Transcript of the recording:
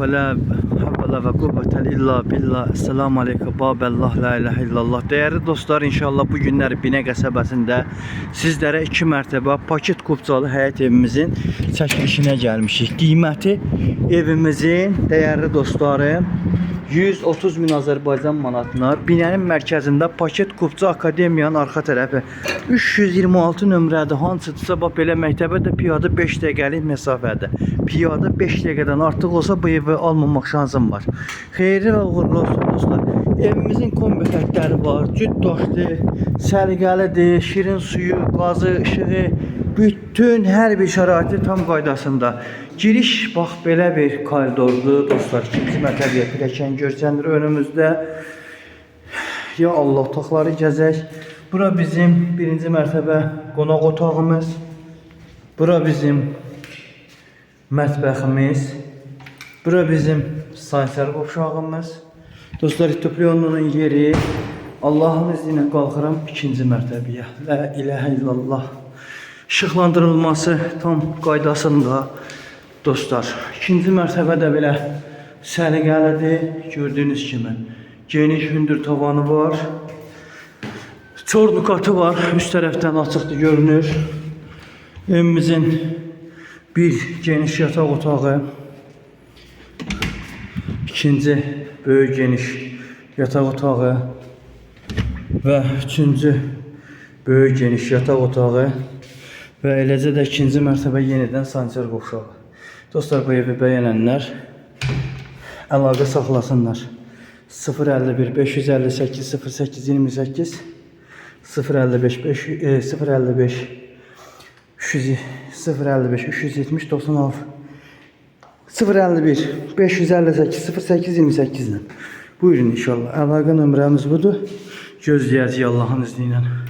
ve la havle ve kuvvete illa billah. Esselamu aleyke babellah la ilahe illallah. Değerli dostlar, inşallah bu günler Binə qəsəbəsində sizlere 2 mərtəbə paket kupçalı həyət evimizin çəkilişinə gəlmişik. Qiyməti evimizin değerli dostlarım 130 min Azərbaycan manatına. Binənin mərkəzində paket kupçu akademiyanın arxa tərəfi 326 nömrədir. Hansıdırsa bax belə məktəbə də piyada 5 dəqiqəlik məsafədir. Piyada 5 dəqiqədən artıq olsa bu evi almamaq şansım var. Xeyirli və uğurlu olsun dostlar. Evimizin kombi xəttləri var. Cüt daşdır, səliqəlidir, şirin suyu, qazı, işığı, bütün hər bir şəraiti tam qaydasında. Giriş bax belə bir koridordur dostlar. İkinci mərtəbəyə pilləkən görsənir önümüzdə. Ya Allah, otaqları gəzək. Bura bizim birinci mərtəbə qonaq otağımız. Bura bizim mətbəximiz. Bura bizim saysar qovşağımız. Dostlar, Tüpliyonlu'nun yeri. Allah'ın izniyle qalxıram ikinci mərtəbəyə. La ilahe illallah. İşıqlandırılması tam qaydasında. Dostlar, ikinci mərtəbədə belə səliqəlidir. Gördüyünüz kimi geniş hündür tavanı var. Çornukatı var. Üst tərəfdən açıqdır görünür. Evimizin bir geniş yataq otağı. İkinci böyük geniş yataq otağı. Və üçüncü böyük geniş yataq otağı. Və eləcə də ikinci mərtəbə yenidən sancar qovşağı. Dostlar, bu evi bəyənənlər əlaqə saxlasınlar. 051 558 08 28 055 055 370 96 051 558 08 28 ilə. Buyurun inşallah. Əlaqə nömrəmiz budur. Gözləyəcəyik Allah'ın izniyle.